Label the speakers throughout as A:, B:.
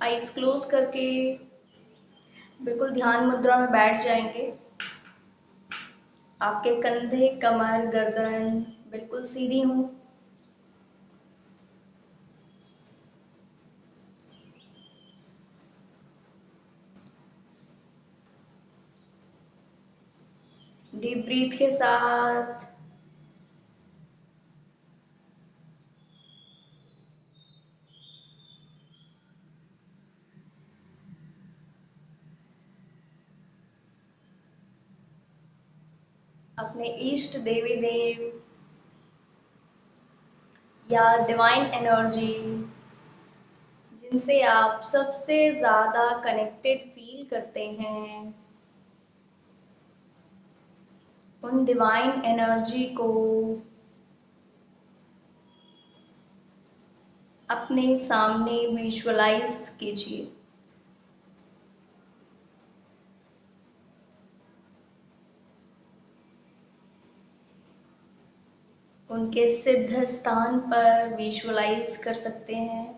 A: Eyes close करके बिल्कुल ध्यान मुद्रा में बैठ जाएंगे। आपके कंधे, कमर, गर्दन बिल्कुल सीधी हों। डीप ब्रीथ के साथ अपने इष्ट देवी देव या डिवाइन एनर्जी जिनसे आप सबसे ज़्यादा कनेक्टेड फील करते हैं, उन डिवाइन एनर्जी को अपने सामने विजुअलाइज कीजिए। उनके सिद्ध स्थान पर विजुअलाइज कर सकते हैं।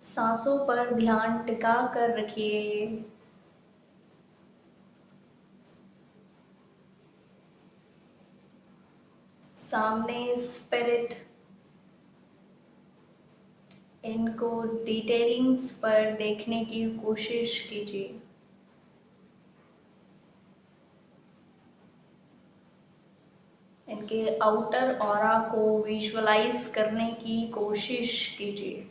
A: सांसों पर ध्यान टिका कर रखिए। सामने स्पिरिट इनको डिटेलिंग्स पर देखने की कोशिश कीजिए। इनके आउटर ऑरा को विजुअलाइज करने की कोशिश कीजिए।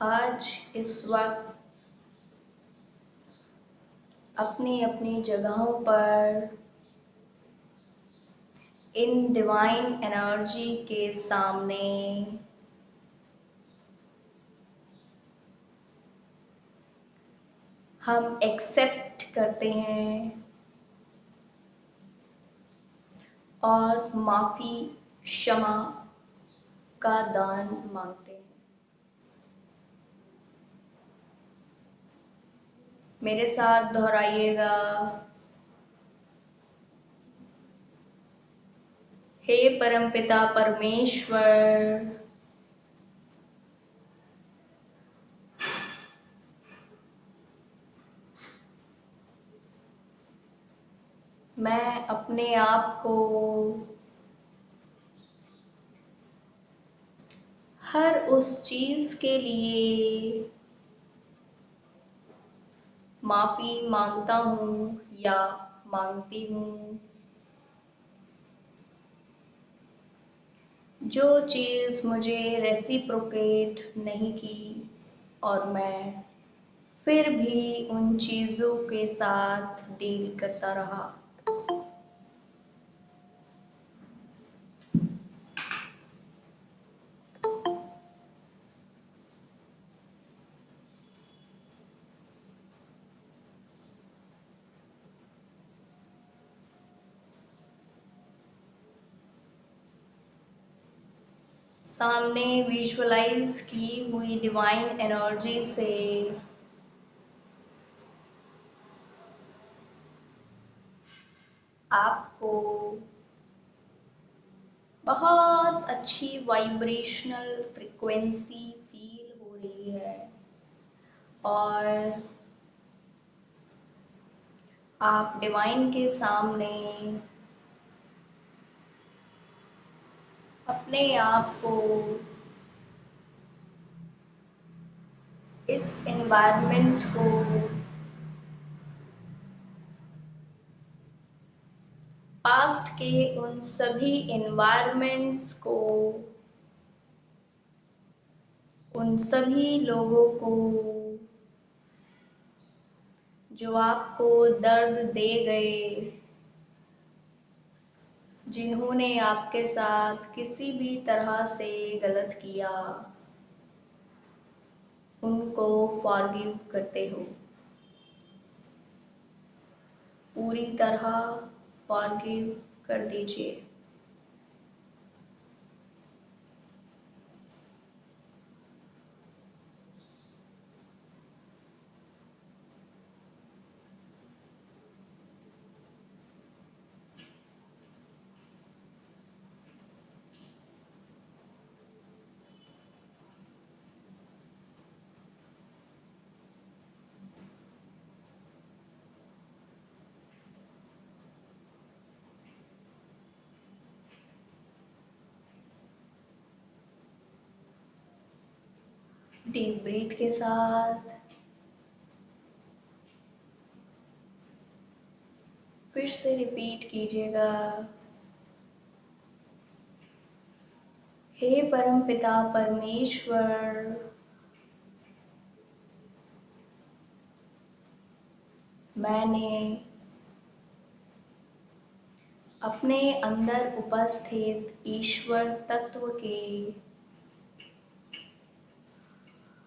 A: आज इस वक्त अपनी अपनी जगहों पर इन डिवाइन एनर्जी के सामने हम एक्सेप्ट करते हैं और माफ़ी, क्षमा का दान मांगते हैं। मेरे साथ दोहराइएगा। हे परमपिता परमेश्वर, मैं अपने आप को हर उस चीज़ के लिए माफ़ी मांगता हूँ या मांगती हूँ जो चीज़ मुझे रेसिप्रोकेट नहीं की, और मैं फिर भी उन चीज़ों के साथ डील करता रहा। सामने विजुअलाइज की हुई डिवाइन एनर्जी से आपको बहुत अच्छी वाइब्रेशनल फ्रिक्वेंसी फील हो रही है और आप डिवाइन के सामने अपने आप को इस एनवायरनमेंट को पास्ट के उन सभी एनवायरनमेंट्स को, उन सभी लोगों को जो आपको दर्द दे गए, जिन्होंने आपके साथ किसी भी तरह से गलत किया, उनको फॉरगिव करते हो, पूरी तरह फॉरगिव कर दीजिए। डीप ब्रीथ के साथ फिर से रिपीट कीजिएगा, हे परमपिता परमेश्वर, मैंने अपने अंदर उपस्थित ईश्वर तत्व के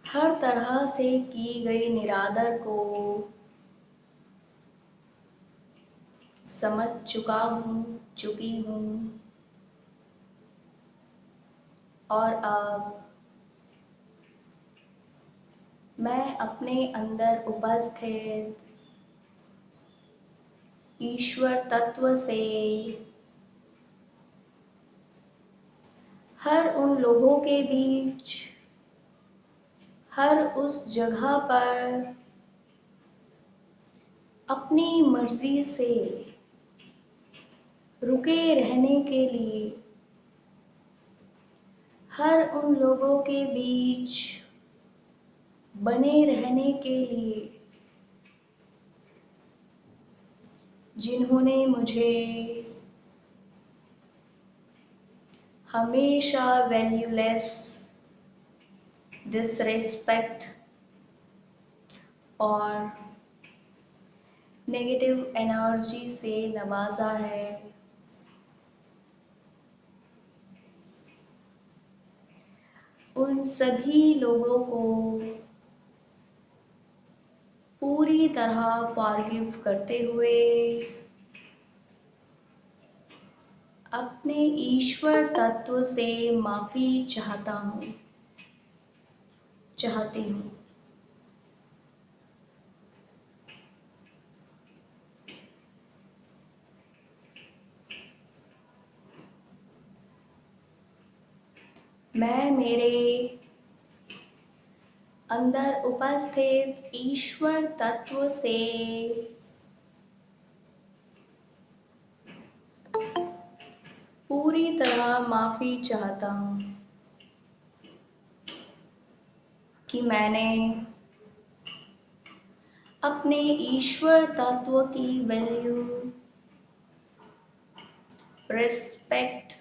A: हर तरह से की गई निरादर को समझ चुकी हूँ और अब मैं अपने अंदर उपस्थित ईश्वर तत्व से हर उन लोगों के बीच, हर उस जगह पर अपनी मर्जी से रुके रहने के लिए, हर उन लोगों के बीच बने रहने के लिए जिन्होंने मुझे हमेशा वैल्यूलेस, डिसरिस्पेक्ट और नेगेटिव एनर्जी से नवाजा है, उन सभी लोगों को पूरी तरह फॉरगिव करते हुए अपने ईश्वर तत्व से माफी चाहती हूँ। मैं मेरे अंदर उपस्थित ईश्वर तत्व से पूरी तरह माफी चाहता हूँ कि मैंने अपने ईश्वर तत्व की वैल्यू, रिस्पेक्ट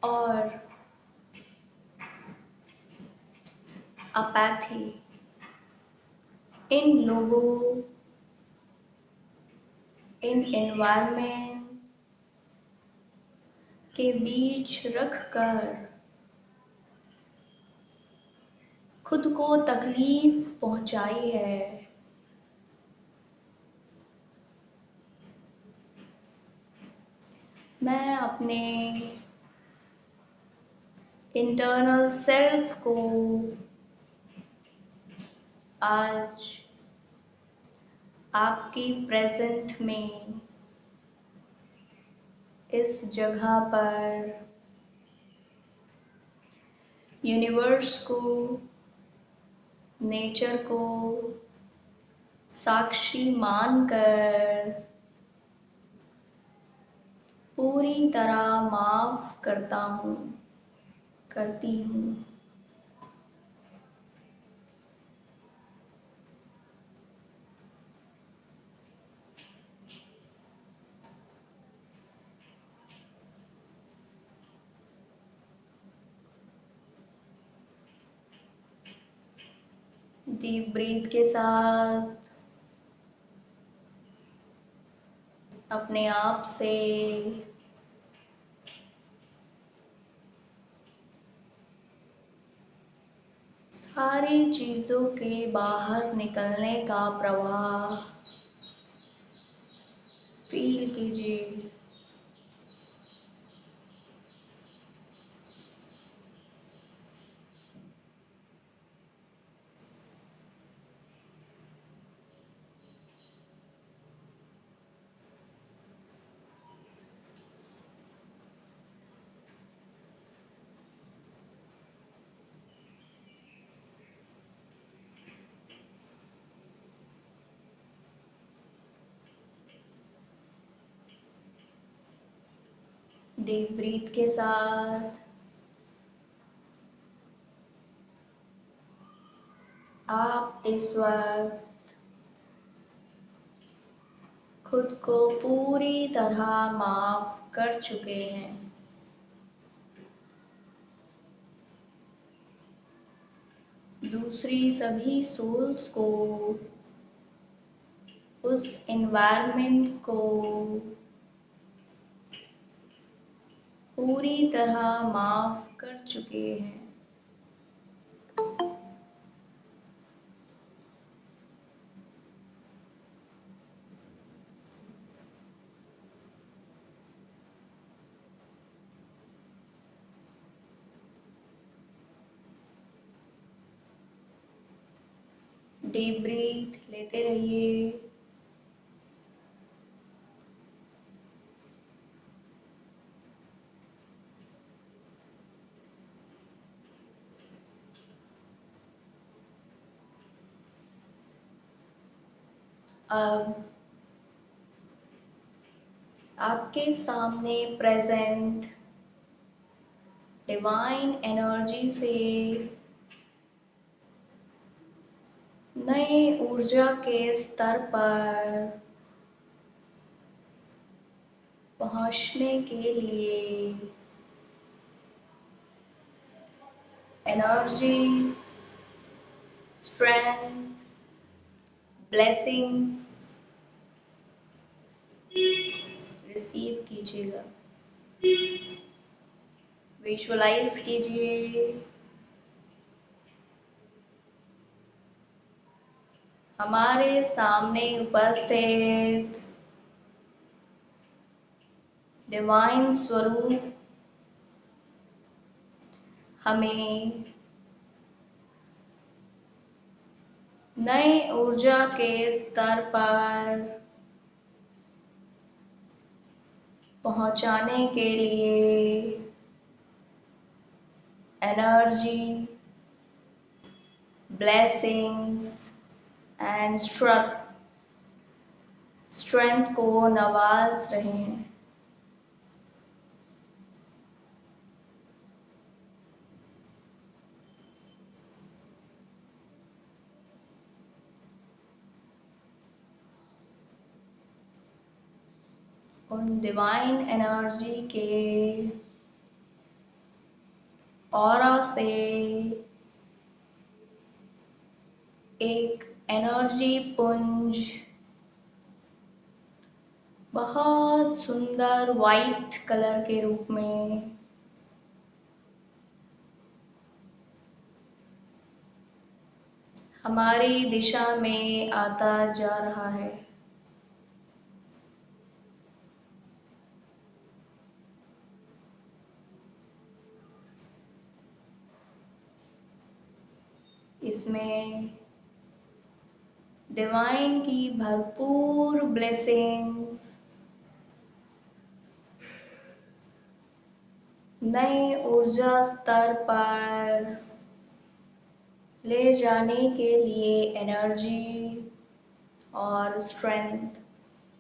A: और अपैथी इन लोगों, इन एनवायरनमेंट के बीच रखकर खुद को तकलीफ पहुंचाई है। मैं अपने इंटरनल सेल्फ को आज आपकी प्रेजेंट में इस जगह पर यूनिवर्स को, नेचर को साक्षी मानकर पूरी तरह माफ करती हूँ। डीप ब्रीथ के साथ अपने आप से सारी चीजों के बाहर निकलने का प्रवाह फील कीजिए। डीप ब्रीथ के साथ आप इस वक्त खुद को पूरी तरह माफ कर चुके हैं। दूसरी सभी सोल्स को, उस एनवायरनमेंट को पूरी तरह माफ कर चुके हैं। डीप ब्रीथ लेते रहिए। अब आपके सामने प्रेजेंट डिवाइन एनर्जी से नए ऊर्जा के स्तर पर पहुंचने के लिए एनर्जी, स्ट्रेंथ, ब्लेसिंग्स रिसीव कीजिएगा। विजुअलाइज कीजिए हमारे सामने उपस्थित डिवाइन स्वरूप हमें नए ऊर्जा के स्तर पर पहुंचाने के लिए एनर्जी, ब्लेसिंग्स एंड स्ट्रेंथ को नवाज रहे हैं। उन डिवाइन एनर्जी के ऑरा से एक एनर्जी पुंज बहुत सुंदर वाइट कलर के रूप में हमारी दिशा में आता जा रहा है। इसमें डिवाइन की भरपूर ब्लेसिंग्स नए ऊर्जा स्तर पर ले जाने के लिए एनर्जी और स्ट्रेंथ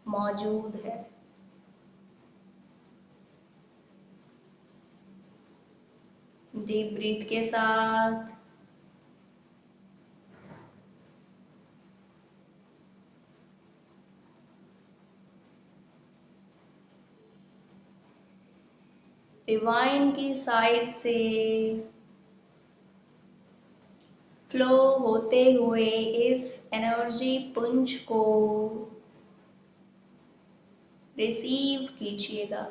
A: मौजूद है। डीप ब्रीथ के साथ डिवाइन की साइड से फ्लो होते हुए इस एनर्जी पुंज को रिसीव कीजिएगा।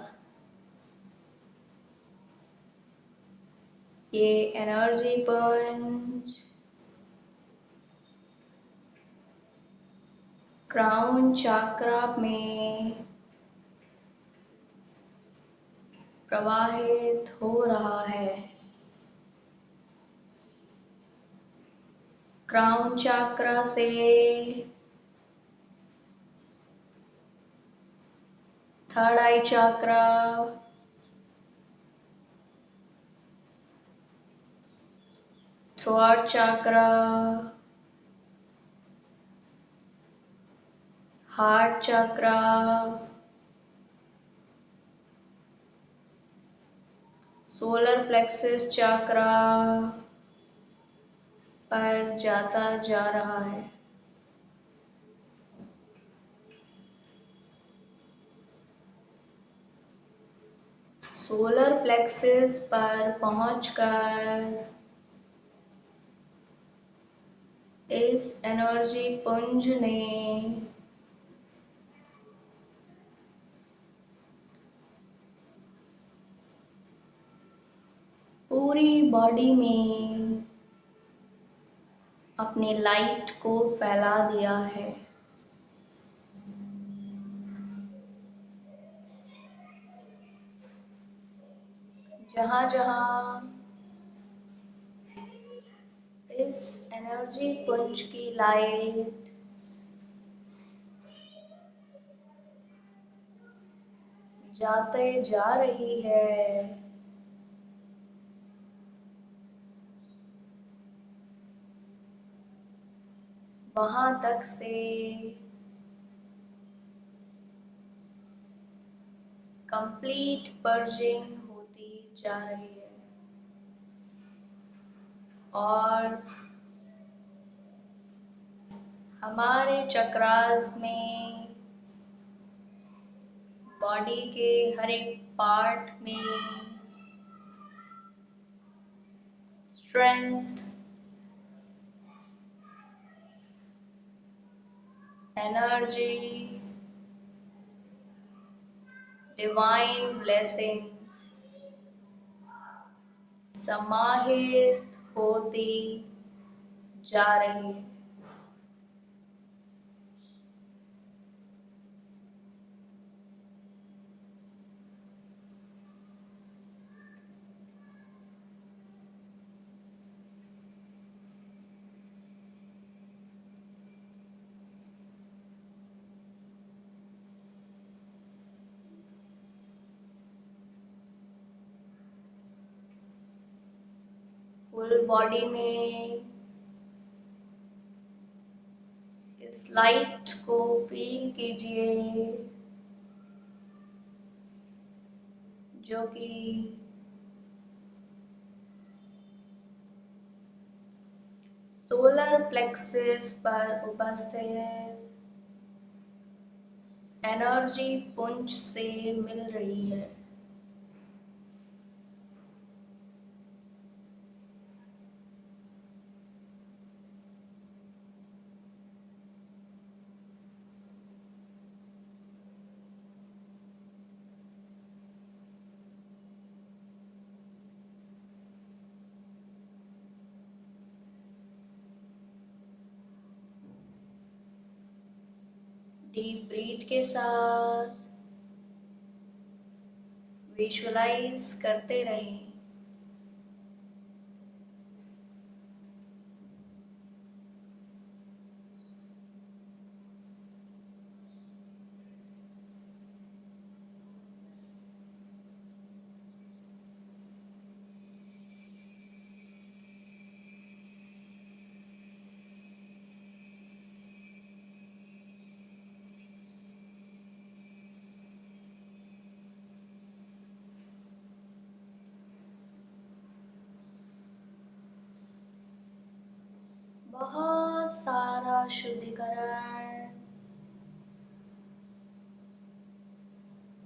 A: ये एनर्जी पुंज क्राउन चक्रा में प्रवाहित हो रहा है। क्राउन चक्रा से थर्ड आई चक्रा, थ्रोट चक्रा, हार्ट चक्रा, सोलर प्लेक्सस चक्रा पर जाता जा रहा है। सोलर प्लेक्सस पर पहुंचकर इस एनर्जी पुंज ने पूरी बॉडी में अपने लाइट को फैला दिया है। जहां जहां इस एनर्जी पुंज की लाइट जाते जा रही है, वहां तक से कंप्लीट पर्जिंग होती जा रही है और हमारे चक्रास में बॉडी के हर एक पार्ट में स्ट्रेंथ, एनर्जी, डिवाइन ब्लेसिंग्स समाहित होती जा रही है। फुल बॉडी में इस लाइट को फील कीजिए जो कि सोलर प्लेक्सस पर उपस्थित एनर्जी पुंज से मिल रही है। डीप ब्रीथ के साथ विजुअलाइज करते रहें। बहुत सारा शुद्धिकरण,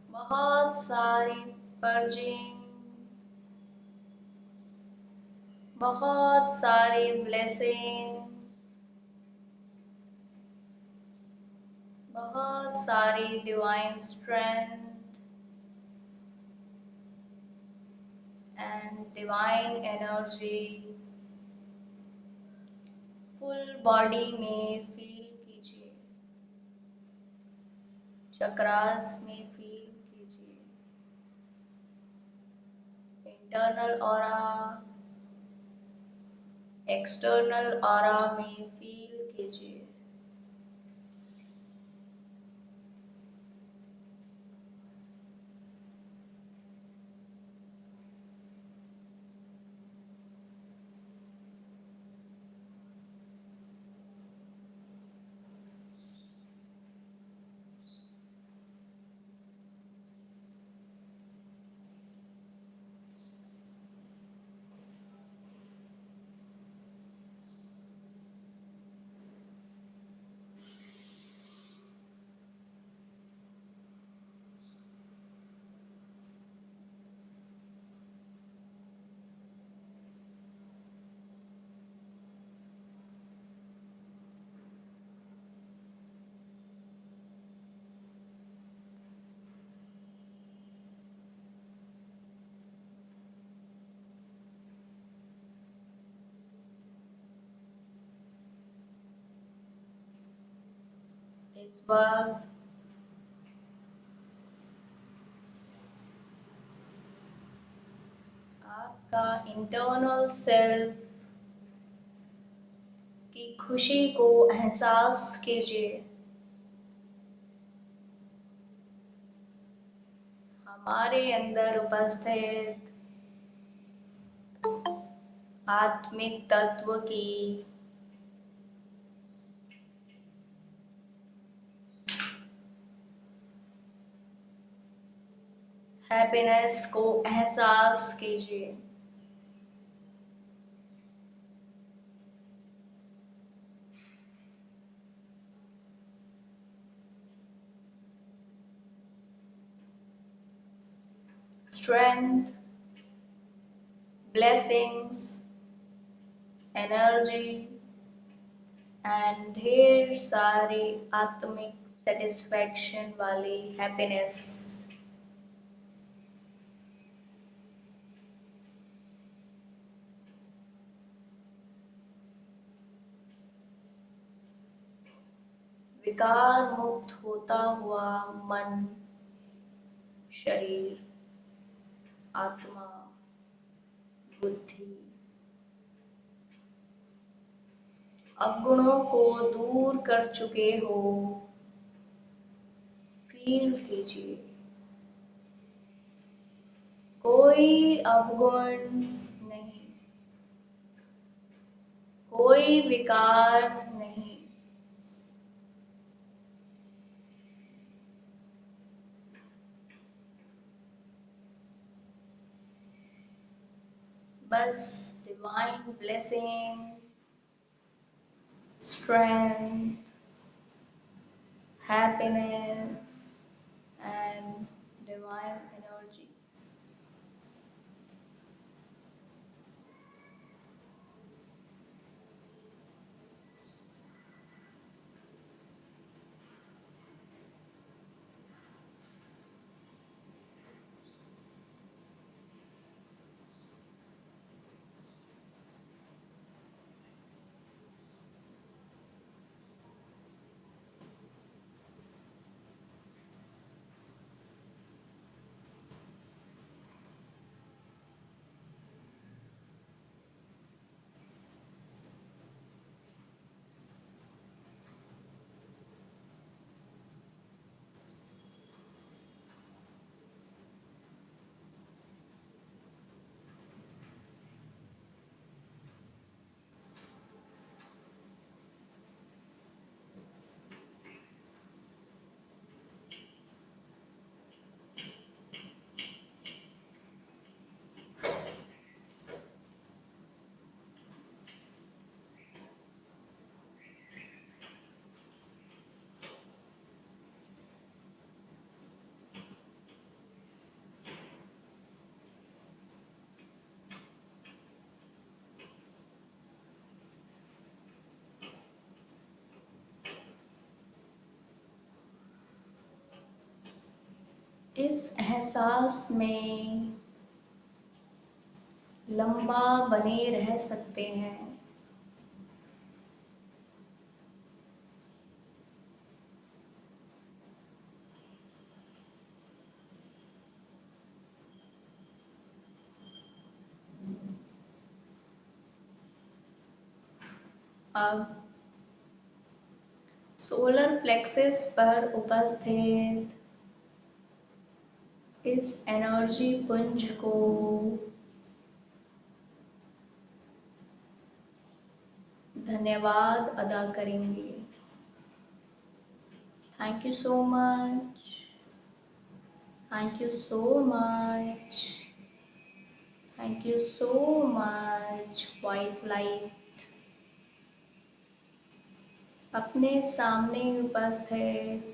A: बहुत सारी पर्जिंग बहुत सारे ब्लेसिंग्स, बहुत सारी divine strength and divine energy full body में फील कीजिए, चक्रास में फील कीजिए, इंटरनल ऑरा, एक्सटर्नल ऑरा में फील कीजिए। इस वक्त आपका इंटरनल सेल्फ की खुशी को एहसास कीजिए। हमारे अंदर उपस्थित आत्मिक तत्व की हैप्पीनेस को एहसास कीजिए। स्ट्रेंथ, ब्लेसिंग्स, एनर्जी एंड ढेर सारे आत्मिक सेटिस्फैक्शन वाली हैप्पीनेस विकार मुक्त होता हुआ मन, शरीर, आत्मा, बुद्धि, अवगुणों को दूर कर चुके हो, फील कीजिए। कोई अवगुण नहीं, कोई विकार नहीं, बस divine blessings, strength, happiness, and divine energy. इस एहसास में लंबा बने रह सकते हैं। अब सोलर प्लेक्सस पर उपस्थित इस एनर्जी पुंज को धन्यवाद अदा करेंगे। Thank you so much, thank you so much, thank you so much white light. अपने सामने उपस्थित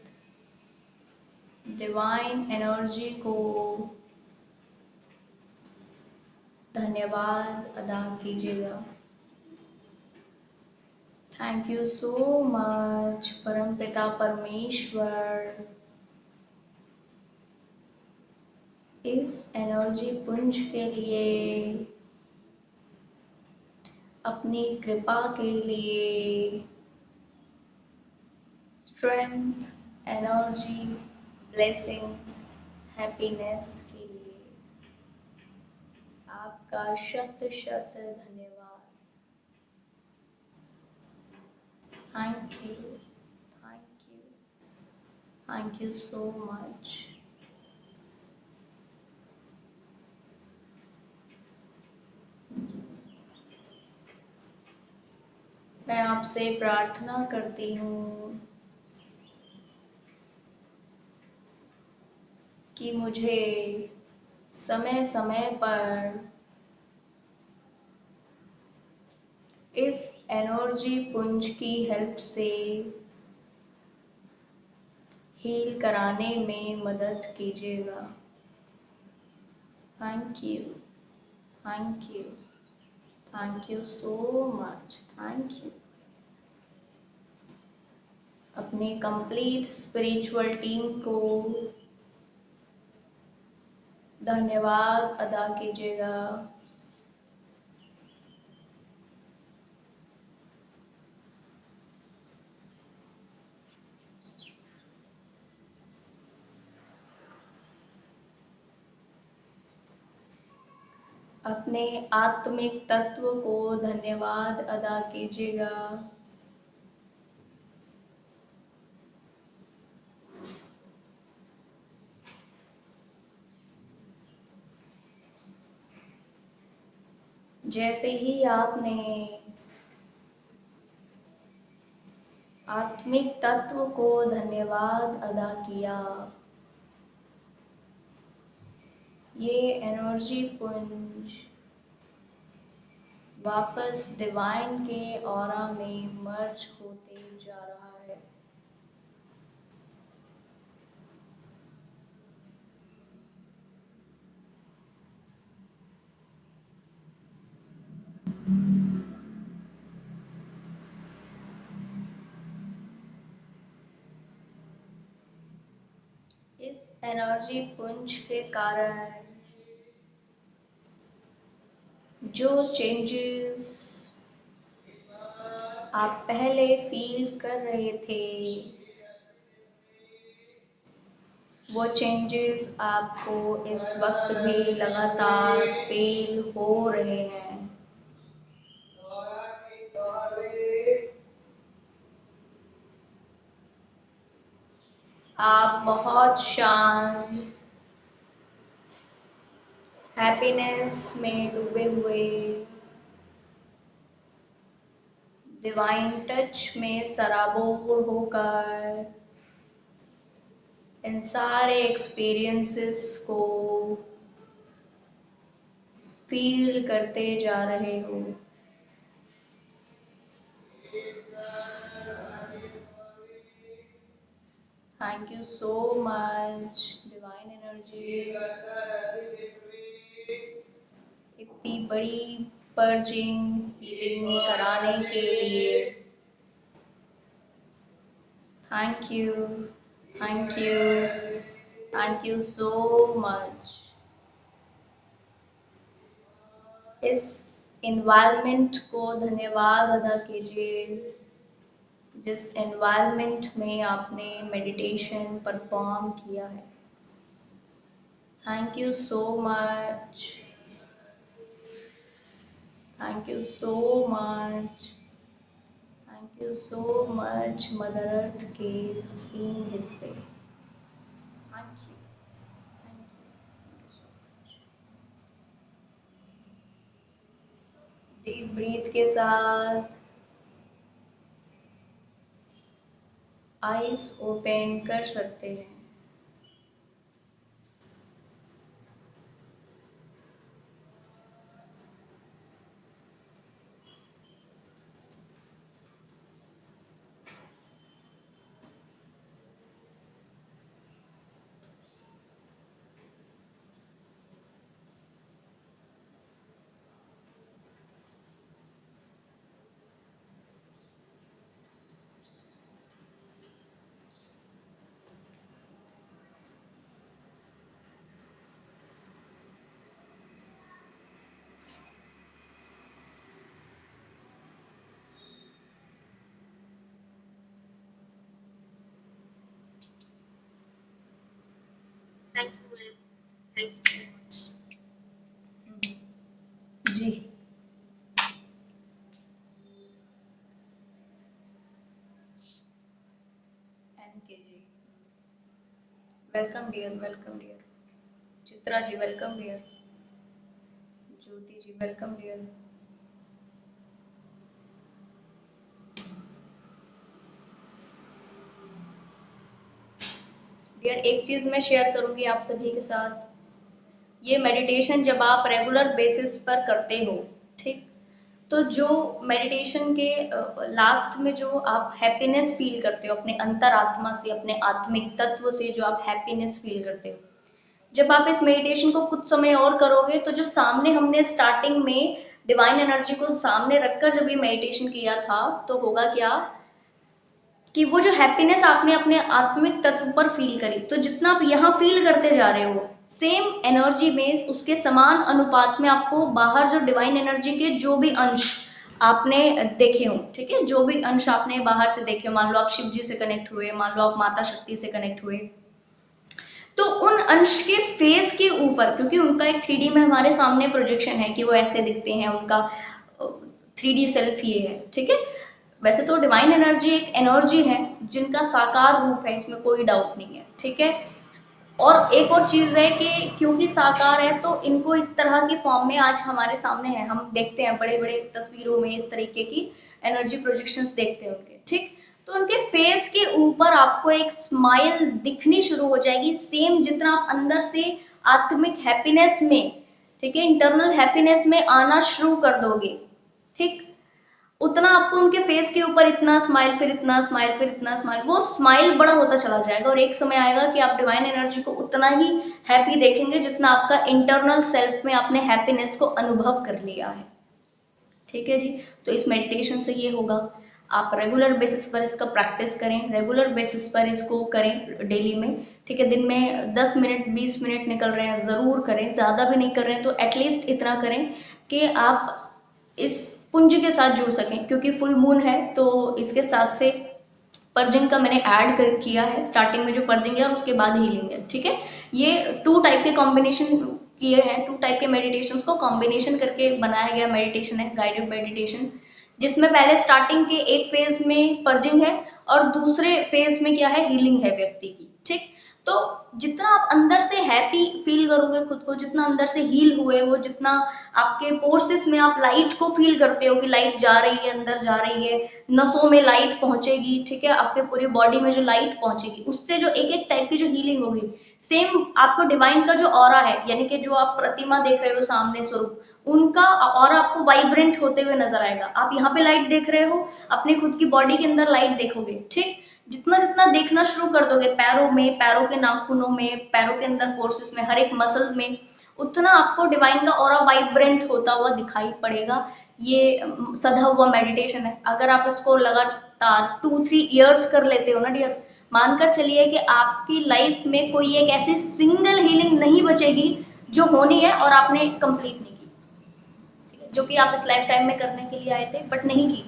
A: डिवाइन एनर्जी को धन्यवाद अदा कीजिएगा। थैंक यू सो मच परमपिता परमेश्वर, इस एनर्जी पुंज के लिए, अपनी कृपा के लिए, स्ट्रेंथ, एनर्जी, ब्लेसिंग्स, हैप्पीनेस के लिए आपका शत शत धन्यवाद। Thank you, thank you, thank you so much. मैं आपसे प्रार्थना करती हूँ कि मुझे समय समय पर इस एनर्जी पुंज की हेल्प से हील कराने में मदद कीजिएगा। Thank you, thank you, thank you so much, thank you. अपनी कंप्लीट स्पिरिचुअल टीम को धन्यवाद अदा कीजिएगा। अपने आत्मिक तत्व को धन्यवाद अदा कीजिएगा। जैसे ही आपने आत्मिक तत्व को धन्यवाद अदा किया, ये एनर्जी पुंज वापस डिवाइन के ऑरा में मर्ज होते जा रहा है। इस एनर्जी पुंज के कारण जो चेंजेस आप पहले फील कर रहे थे, वो चेंजेस आपको इस वक्त भी लगातार फील हो रहे हैं। आप बहुत शांत, हैप्पीनेस में डूबे हुए, डिवाइन टच में सराबोर होकर इन सारे एक्सपीरियंसेस को फील करते जा रहे हो। Thank you so much divine energy, इतनी बड़ी पर्जिंग हीलिंग कराने के लिए। Thank you, thank you, thank you so much. इस एनवायरनमेंट को धन्यवाद अदा कीजिए जिस एनवायरनमेंट में आपने मेडिटेशन परफॉर्म किया है। Thank you so much, thank you so much, thank you so much mother earth के हसीन हिस्से। Thank you, thank you so much. Deep breath के साथ आइज ओपन कर सकते हैं। जी, NK ji, welcome dear, welcome dear. Chitra ji welcome dear. Jyoti ji welcome dear. Dear एक चीज मैं शेयर करूंगी आप सभी के साथ। ये मेडिटेशन जब आप रेगुलर बेसिस पर करते हो, ठीक, तो जो मेडिटेशन के लास्ट में जो आप हैप्पीनेस फील करते हो अपने अंतरात्मा से, अपने आत्मिक तत्व से जो आप हैप्पीनेस फील करते हो, जब आप इस मेडिटेशन को कुछ समय और करोगे तो जो सामने हमने स्टार्टिंग में डिवाइन एनर्जी को सामने रखकर जब ये मेडिटेशन किया था, तो होगा क्या कि वो जो हैप्पीनेस आपने अपने आत्मिक तत्व पर फील करी, तो जितना आप यहाँ फील करते जा रहे हो सेम एनर्जी में उसके समान अनुपात में आपको बाहर जो डिवाइन एनर्जी के जो भी अंश आपने देखे हो, ठीक है, जो भी अंश आपने बाहर से देखे हो, मान लो आप शिव जी से कनेक्ट हुए, मान लो आप माता शक्ति से कनेक्ट हुए, तो उन अंश के फेस के ऊपर, क्योंकि उनका एक 3D में हमारे सामने प्रोजेक्शन है कि वो ऐसे दिखते हैं, उनका 3D सेल्फ ये है, ठीक है। वैसे तो डिवाइन एनर्जी एक एनर्जी है जिनका साकार रूप है, इसमें कोई डाउट नहीं है, ठीक है। और एक और चीज है कि क्योंकि साकार है तो इनको इस तरह की फॉर्म में आज हमारे सामने है, हम देखते हैं बड़े बड़े तस्वीरों में इस तरीके की एनर्जी प्रोजेक्शंस देखते हैं उनके, ठीक। तो उनके फेस के ऊपर आपको एक स्माइल दिखनी शुरू हो जाएगी, सेम जितना आप अंदर से आत्मिक हैप्पीनेस में, ठीक है, इंटरनल हैप्पीनेस में आना शुरू कर दोगे, ठीक, उतना आपको उनके फेस के ऊपर इतना स्माइल, फिर इतना स्माइल, फिर इतना स्माइल, वो स्माइल बड़ा होता चला जाएगा और एक समय आएगा कि आप डिवाइन एनर्जी को उतना ही हैप्पी देखेंगे जितना आपका इंटरनल सेल्फ में आपने हैप्पीनेस को अनुभव कर लिया है, ठीक है जी। तो इस मेडिटेशन से ये होगा, आप रेगुलर बेसिस पर इसका प्रैक्टिस करें, रेगुलर बेसिस पर इसको करें डेली में, ठीक है। दिन में 10 मिनट 20 मिनट निकल रहे हैं ज़रूर करें, ज़्यादा भी नहीं कर रहे हैं तो एटलीस्ट इतना करें कि आप इस पुंज के साथ जुड़ सकें, क्योंकि फुल मून है तो इसके साथ से पर्जिंग का मैंने ऐड कर किया है, स्टार्टिंग में जो पर्जिंग है और उसके बाद हीलिंग है, ठीक है। ये 2 टाइप के कॉम्बिनेशन किए हैं, 2 टाइप के मेडिटेशन को कॉम्बिनेशन करके बनाया गया मेडिटेशन है, गाइडेड मेडिटेशन, जिसमें पहले स्टार्टिंग के एक फेज में पर्जिंग है और दूसरे फेज में क्या है, हीलिंग है व्यक्ति की, ठीक। तो जितना आप अंदर से हैप्पी फील करोगे खुद को, जितना अंदर से हील हुए वो, जितना आपके पोर्सेस में आप लाइट को फील करते हो कि लाइट जा रही है, अंदर जा रही है, नसों में लाइट पहुंचेगी, ठीक है, आपके पूरे बॉडी में जो लाइट पहुंचेगी उससे जो एक एक टाइप की जो हीलिंग होगी, सेम आपको डिवाइन का जो ऑरा है, यानी कि जो आप प्रतिमा देख रहे हो सामने स्वरूप, उनका ऑरा आपको वाइब्रेंट होते हुए नजर आएगा। आप यहाँ पे लाइट देख रहे हो, अपने खुद की बॉडी के अंदर लाइट देखोगे, ठीक। जितना जितना देखना शुरू कर दोगे पैरों में, पैरों के नाखूनों में, पैरों के अंदर फोर्सेस में, हर एक मसल में, उतना आपको डिवाइन का ऑरा वाइब्रेंट होता हुआ दिखाई पड़ेगा। ये सधा हुआ मेडिटेशन है, अगर आप इसको लगातार 2-3 ईयर्स कर लेते हो ना डियर, मानकर चलिए कि आपकी लाइफ में कोई एक ऐसी सिंगल हीलिंग नहीं बचेगी जो होनी है और आपने कंप्लीट नहीं की, ठीक है, जो कि आप इस लाइफ टाइम में करने के लिए आए थे बट नहीं की।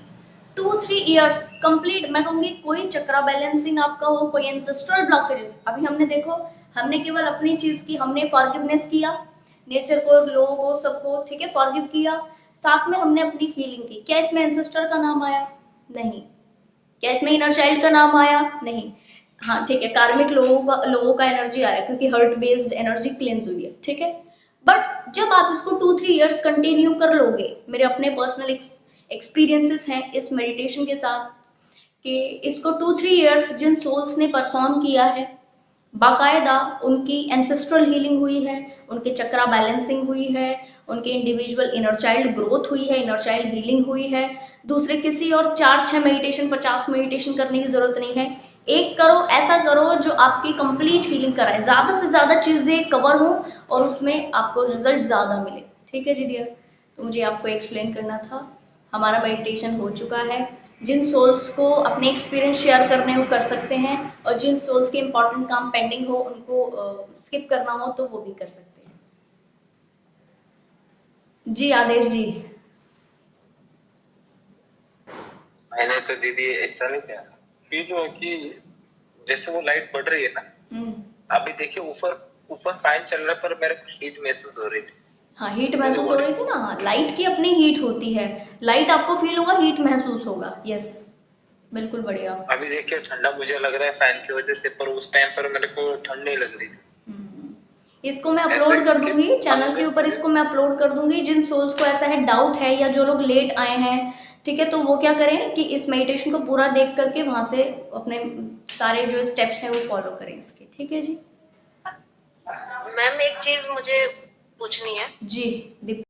A: 2-3 इयर्स कंप्लीट, मैं कहूंगी कोई चक्रा बैलेंसिंग आपका हो, कोई एंसेस्ट्रल ब्लॉकेजेस, अभी हमने देखो, हमने केवल अपनी चीज की, हमने फॉरगिवनेस किया नेचर को, लोगों को, सबको, ठीक है, फॉरगिव किया, साथ में हमने अपनी हीलिंग की। क्या इसमें एंसेस्टर का नाम आया? नहीं। क्या इसमें इनर चाइल्ड का नाम आया? नहीं। हाँ ठीक है, कार्मिक लोगों का एनर्जी आया क्योंकि हर्ट बेस्ड एनर्जी क्लेंज हुई है, ठीक है। बट जब आप इसको 2-3 इयर्स कंटिन्यू कर लोगे, मेरे अपने पर्सनल एक्सपीरियंसेस हैं इस मेडिटेशन के साथ, कि इसको 2-3 इयर्स जिन सोल्स ने परफॉर्म किया है, बाकायदा उनकी एंसेस्ट्रल हीलिंग हुई है, उनके चक्रा बैलेंसिंग हुई है, उनके इंडिविजुअल इनर चाइल्ड ग्रोथ हुई है, इनर चाइल्ड हीलिंग हुई है। दूसरे किसी और 4-6 मेडिटेशन 50 मेडिटेशन करने की जरूरत नहीं है, एक करो, ऐसा करो जो आपकी कंप्लीट हीलिंग कराए, ज्यादा से ज्यादा चीजें कवर हो और उसमें आपको रिजल्ट ज्यादा मिले, ठीक है जी डियर। तो मुझे आपको एक्सप्लेन करना था। हमारा मेडिटेशन हो चुका है। जिन सोल्स को अपने एक्सपीरियंस शेयर करने हो कर सकते हैं, और जिन सोल्स के इंपॉर्टेंट काम पेंडिंग हो उनको स्किप करना हो तो वो भी कर सकते हैं। जी आदेश जी।
B: मैंने तो दीदी ऐसा नहीं किया, फील हुआ कि जैसे वो लाइट बढ़ रही है ना, अभी देखिए ऊपर ऊपर फैन चल रहा है पर मेरे को हीट महसूस हो रही थी।
A: हाँ हीट महसूस हो रही थी ना, हाँ लाइट की अपनी हीट होती है, लाइट आपको फील होगा, हीट महसूस होगा, यस बिल्कुल बढ़िया।
B: अभी देखिए ठंडा मुझे लग रहा है फैन की वजह से, पर उस टाइम पर मेरे को ठंड नहीं लग रही थी।
A: इसको मैं अपलोड कर दूंगी चैनल के ऊपर, इसको मैं अपलोड कर दूंगी। जिन सोल्स को ऐसा है, डाउट है, या जो लोग लेट आए हैं, ठीक है, तो वो क्या करें कि इस मेडिटेशन को पूरा देख करके वहां से अपने सारे जो स्टेप्स हैं वो फॉलो करें इसके, ठीक है जी।
C: मैम एक चीज मुझे पूछनी है
A: जी दीप